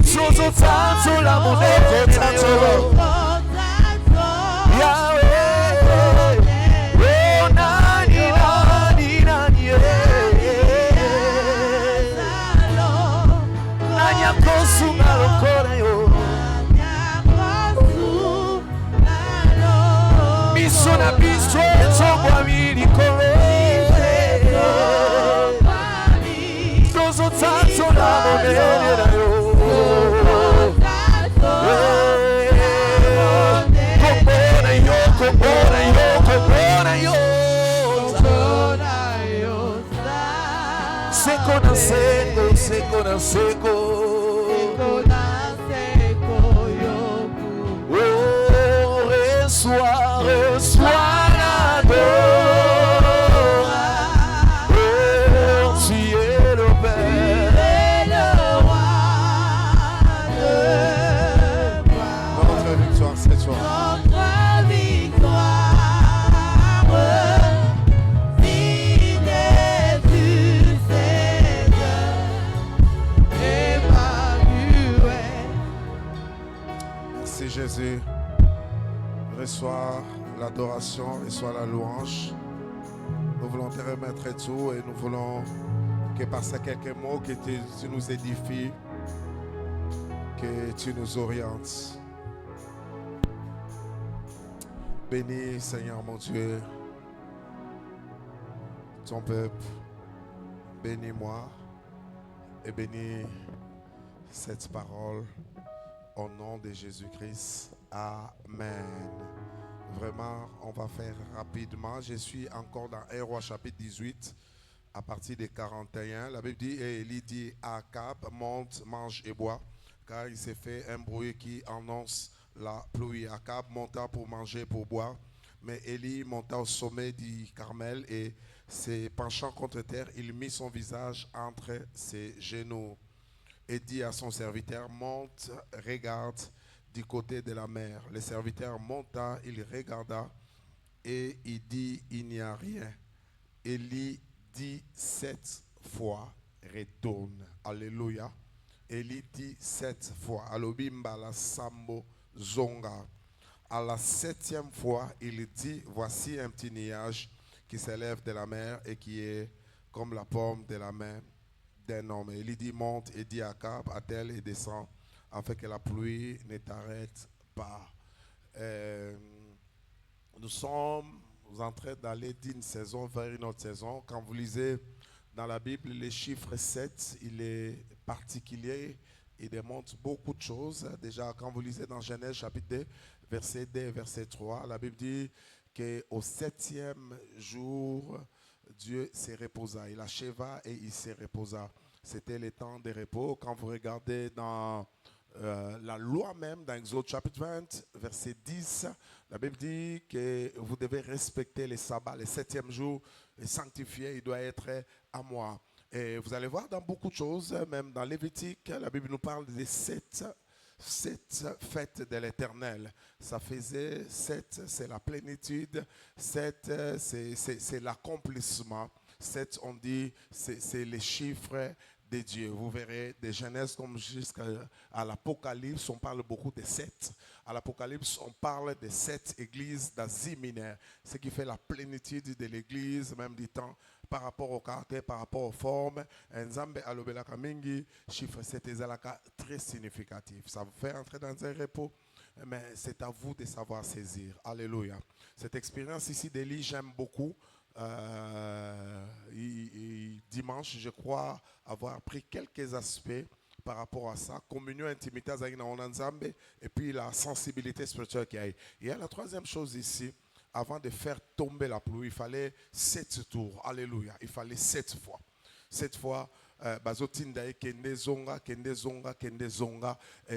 Sozo tanto la monnaie tanto. Yahweh, oh nani nani nani. Nani akosunga lokola yo. Miso na miso. Seco na seco. Oh, reçois, reçois l'adoration. Oh, tu es le Père. Notre victoire cette soirée. Notre victoire, fidèle. Jésus, reçois l'adoration, reçois la louange. Nous voulons te remettre tout et nous voulons que par ces quelques mots que tu nous édifies, que tu nous orientes. Bénis, Seigneur mon Dieu, ton peuple. Bénis-moi et bénis cette parole au nom de Jésus-Christ. Amen. Vraiment, on va faire rapidement. Je suis encore dans 1 Roi chapitre 18, à partir des 41. La Bible dit, et Élie dit à Akab, monte, mange et bois, car il s'est fait un bruit qui annonce la pluie. Akab monta pour manger, pour boire, mais Élie monta au sommet du Carmel et se penchant contre terre, il mit son visage entre ses genoux et dit à son serviteur, monte, regarde du côté de la mer. Le serviteur monta, il regarda et il dit, il n'y a rien. Élie dit 7 fois, retourne. Alléluia. Élie dit 7 fois. Alobimba la sambo zonga. À la 7e fois, il dit, voici un petit nuage qui s'élève de la mer et qui est comme la paume de la main d'un homme. Et il dit, monte et dit à Akab, attelle et descend, afin que la pluie ne t'arrête pas. Nous sommes en train d'aller d'une saison vers une autre saison. Quand vous lisez dans la Bible, le chiffre 7, il est particulier, il démontre beaucoup de choses. Déjà, quand vous lisez dans Genèse chapitre 2, verset 2 et verset 3, la Bible dit qu'au 7e jour, Dieu se reposa. Il acheva et il se reposa. C'était le temps de repos. Quand vous regardez dans la loi même, dans Exode chapitre 20, verset 10, la Bible dit que vous devez respecter les sabbats. Le 7e jour est sanctifié, il doit être à moi. Et vous allez voir dans beaucoup de choses, même dans Lévitique, la Bible nous parle des 7 fêtes de l'Éternel. Ça faisait 7, c'est la plénitude. 7, c'est l'accomplissement. 7, on dit, c'est les chiffres de Dieu. Vous verrez, de Genèse comme jusqu'à l'Apocalypse, on parle beaucoup de 7. À l'Apocalypse, on parle de 7 églises d'Asie mineure. Ce qui fait la plénitude de l'église, même du temps, par rapport au caractère, par rapport aux formes. Nzambe alobelaka mingi, chiffre 7 ezalaka très significatif. Ça vous fait entrer dans un repos, mais c'est à vous de savoir saisir. Alléluia. Cette expérience ici d'Élie, j'aime beaucoup. Dimanche, je crois avoir pris quelques aspects par rapport à ça. Communion, intimité, et puis la sensibilité spirituelle qu'il y a. Il y a la troisième chose ici. Avant de faire tomber la pluie, il fallait 7 tours. Alléluia. Il fallait 7 fois. 7 fois, bazotindae kende zonga,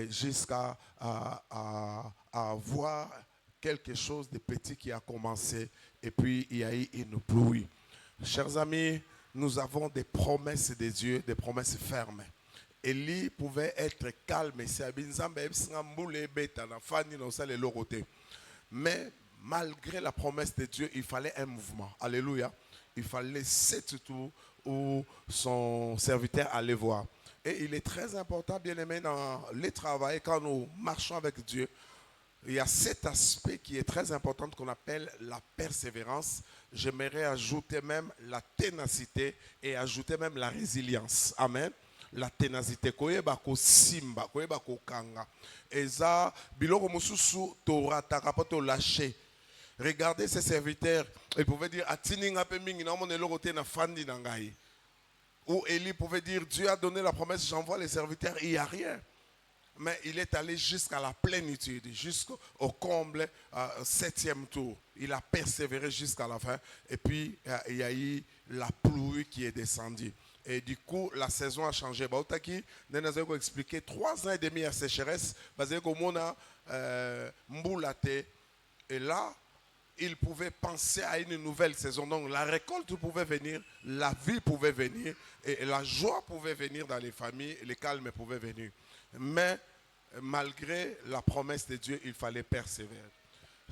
jusqu'à avoir quelque chose de petit qui a commencé. Et puis, il y a eu une pluie. Chers amis, nous avons des promesses de Dieu, des promesses fermes. Élie pouvait être calme. Mais malgré la promesse de Dieu, il fallait un mouvement. Alléluia. Il fallait 7 tours où son serviteur allait voir. Et il est très important, bien aimé, dans les travail, quand nous marchons avec Dieu, il y a cet aspect qui est très important qu'on appelle la persévérance. J'aimerais ajouter même la ténacité et ajouter même la résilience. Amen. La ténacité. Koyeba ko simba, koyeba ko kanga. Eza biloko mususu torata kapoto lâcher. Regardez ces serviteurs, ils pouvaient dire atininga pe mingi na mon elokote na fandi na ngai. Ou Élie pouvait dire Dieu a donné la promesse, j'envoie les serviteurs, il n'y a rien. Mais il est allé jusqu'à la plénitude, jusqu'au comble, 7e tour. Il a persévéré jusqu'à la fin. Et puis, il y a eu la pluie qui est descendue. Et du coup, la saison a changé. Bautaki, nous avons expliqué 3 ans et demi à sécheresse. Basé comme on a mboulaté. Et là, il pouvait penser à une nouvelle saison. Donc, la récolte pouvait venir, la vie pouvait venir, et la joie pouvait venir dans les familles, le calme pouvait venir. Mais malgré la promesse de Dieu, il fallait persévérer.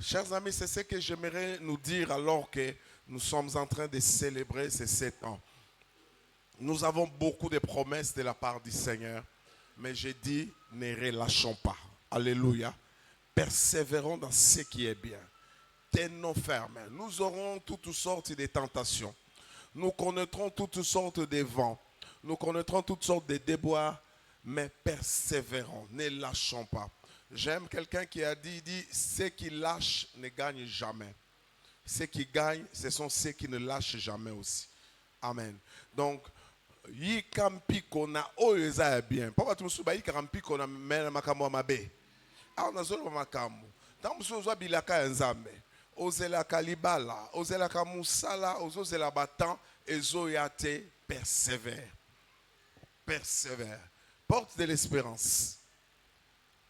Chers amis, c'est ce que j'aimerais nous dire alors que nous sommes en train de célébrer ces 7 ans. Nous avons beaucoup de promesses de la part du Seigneur, mais j'ai dit, ne relâchons pas. Alléluia. persévérons dans ce qui est bien. Tenons ferme. Nous aurons toutes sortes de tentations. Nous connaîtrons toutes sortes de vents. Nous connaîtrons toutes sortes de déboires, mais persévérons, ne lâchons pas. J'aime quelqu'un qui a dit, ceux qui lâchent ne gagnent jamais. Ceux qui gagnent, ce sont ceux qui ne lâchent jamais aussi. Amen. Donc, yi kampi kona oeza bien. Papa tu musuba yi kampi kona mena makambo mabe. Ah on azolo makambo. Tant musuzo bilaka nzambe. Ozela kalibala, ozela kamusala, ozela batan ezoyate persévère. Persévère. Porte de l'espérance.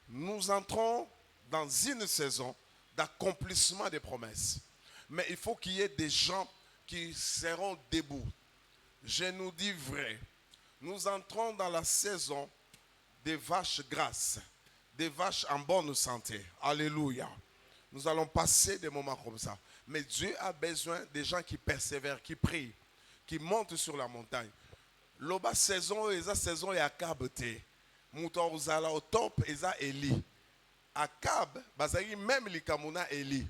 Nous entrons dans une saison d'accomplissement des promesses. Mais il faut qu'il y ait des gens qui seront debout. Je nous dis vrai. Nous entrons dans la saison des vaches grasses, des vaches en bonne santé. Alléluia. Nous allons passer des moments comme ça. Mais Dieu a besoin des gens qui persévèrent, qui prient, qui montent sur la montagne. Loba saison, eza saison ya Akab te. Mouton uzala au top, eza Eli. Akab, bazali même likamuna Eli.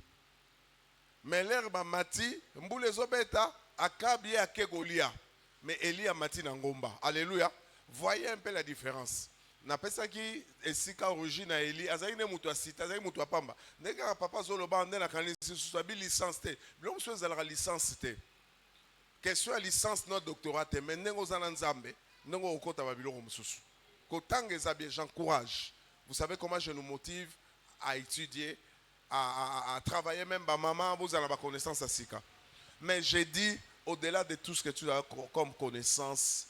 Mais l'herbe mati, mboule zobeta, Akab ye ake Golia. Mais Eli a mati nangomba. Alléluia. Voyez un peu la différence. Na pesa ki esika origine à Eli, azali ne mutu asita, azali mutu apamba. Nega papa zoloba ande na kanisi susabi licence te. Bilom so ezala licence te. Question à licence notre doctorat te, mais nengo zana nzambe, nengo okota babiloko mususu. Kotange zabie, j'encourage. Vous savez comment je nous motive à étudier, à travailler même ba maman, vous avez la connaissance à Sika. Mais j'ai dit, au-delà de tout ce que tu as comme connaissance,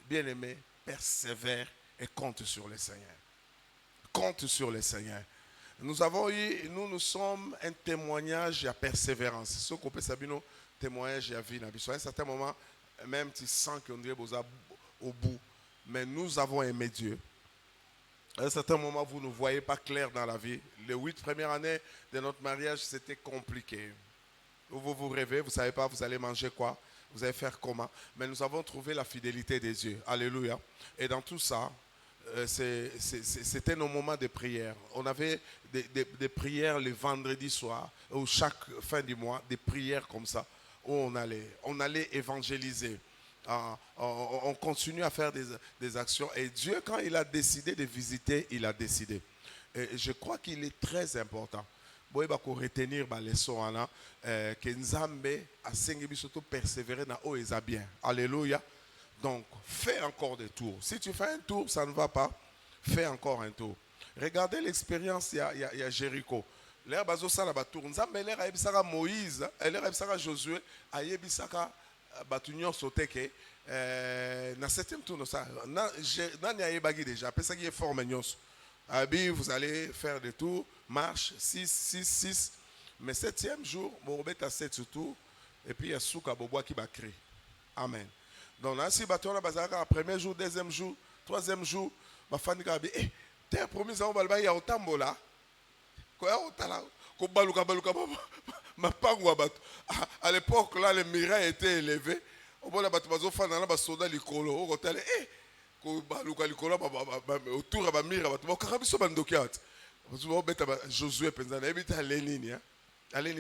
bien aimé, persévère et compte sur le Seigneur. Compte sur le Seigneur. Nous sommes un témoignage à persévérance. Ce qu'on peut savoir, témoignage à vie. À un certain moment, même tu sens qu'on dirait au bout. Mais nous avons aimé Dieu. À un certain moment, vous ne voyez pas clair dans la vie. Les 8 premières années de notre mariage, c'était compliqué. Vous rêvez, vous ne savez pas, vous allez manger quoi, vous allez faire comment. Mais nous avons trouvé la fidélité des dieux. Alléluia. Et dans tout ça, c'était nos moments de prière. On avait des prières le vendredi soir, ou chaque fin du mois, des prières comme ça, où on allait évangéliser. On continue à faire des actions. Et Dieu, quand il a décidé de visiter, il a décidé. Et je crois qu'il est très important. Boy ba ko retenir ba leçon ana que Nzambe a sengi surtout persévérer na o eza bien. Alléluia. Donc fais encore des tours. Si tu fais un tour, ça ne va pas. Fais encore un tour. Regardez l'expérience il y a Jéricho. L'air bazo sala ba tour. Nzambe l'air ayebisaka Moïse, l'air ayebisaka Josué, ayebisaka batunyo soteke na 7e tour ça. Nani ayebagi déjà, après ça qui est fort nyonso. Abi, vous allez faire des tours, marche, 6. Mais 7e jour, vous remettez à 7 tours, et puis il y a Souka Bobois qui va créer. Amen. Donc là, si on a bazaka, premier jour, 2e jour, 3e jour, ma femme dit, t'es promis, ça va y a autant de là. À l'époque, là, les murailles étaient élevés. Au bout de la fan, on a soda l'icolo, au hôtel, autour de la mire, Josué Penzana, Lénine.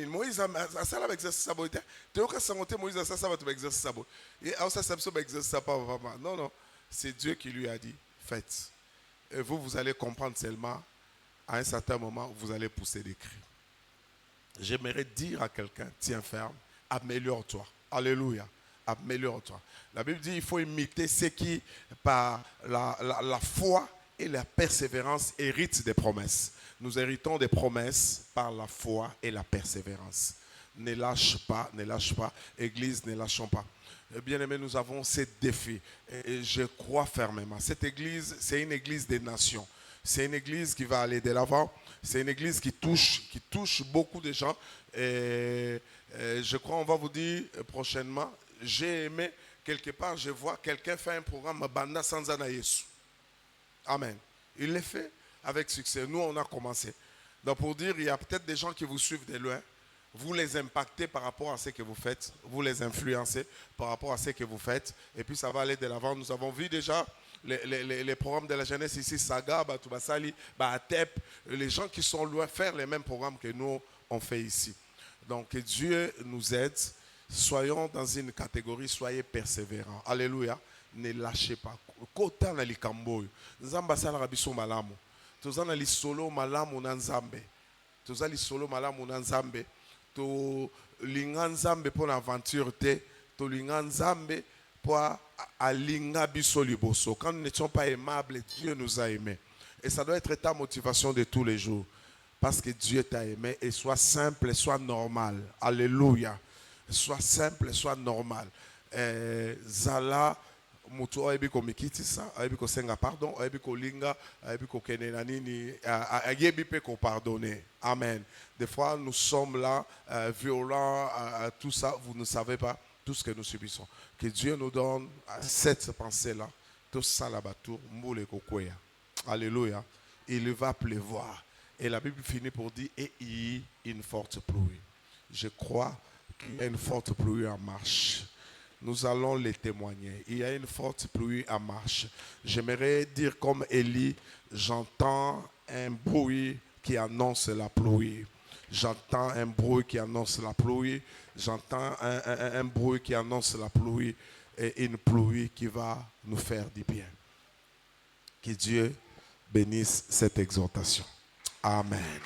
Moïse a ça avec exercice saboté. Tu as sangoté Moïse a ça avec exercice saboté. Et ça ça exercice pas vraiment. Non, c'est Dieu qui lui a dit faites. Et vous allez comprendre seulement à un certain moment vous allez pousser des cris. J'aimerais dire à quelqu'un tiens ferme, améliore-toi. Alléluia. Améliore-toi. La Bible dit il faut imiter ceux qui par la foi et la persévérance héritent des promesses. Nous héritons des promesses par la foi et la persévérance. Ne lâche pas, Église, ne lâchons pas. Bien aimé, nous avons ces défis et je crois fermement. Cette église, c'est une église des nations. C'est une église qui va aller de l'avant. C'est une église qui touche beaucoup de gens. Et je crois, on va vous dire prochainement, j'ai aimé, quelque part, je vois quelqu'un faire un programme Banda Sanzana Yesu. Amen. Il l'a fait avec succès. Nous, on a commencé. Donc, pour dire, il y a peut-être des gens qui vous suivent de loin. Vous les impactez par rapport à ce que vous faites. Vous les influencez par rapport à ce que vous faites. Et puis, ça va aller de l'avant. Nous avons vu déjà les programmes de la jeunesse ici, Saga, Batoubasali, Atep, les gens qui sont loin faire les mêmes programmes que nous on fait ici. Donc que Dieu nous aide. Soyons dans une catégorie, soyez persévérants. Alléluia. Ne lâchez pas. Kota na likambo. Nzamba sala rabiso malamu. Tozana li solo malamu na nzambe. Tozali solo malamu na nzambe. To linga nzambe pour l'aventure te. To linga nzambe pour alinga biso liboso. Quand nous n'étions pas aimables, Dieu nous a aimés. Et ça doit être ta motivation de tous les jours. Parce que Dieu t'a aimé. Et sois simple, sois normal. Alléluia. Sois simple, sois normal. Zala mutu oyebi ko mikitisa, oyebi ko senga pardon, oyebi ko linga, oyebi ko kenena nini, ayebi pe ko pardonner. Amen. Des fois nous sommes là violents, tout ça, vous ne savez pas tout ce que nous subissons. Que Dieu nous donne cette pensée là, tout ça là batour, moule kokwea. Alléluia. Il va pleuvoir. Et la Bible finit pour dire et il y a une forte pluie. Je crois qu'il y a une forte pluie en marche. Nous allons les témoigner. Il y a une forte pluie en marche. J'aimerais dire comme Élie, j'entends un bruit qui annonce la pluie. J'entends un bruit qui annonce la pluie. J'entends un bruit qui annonce la pluie. Et une pluie qui va nous faire du bien. Que Dieu bénisse cette exhortation. Amen.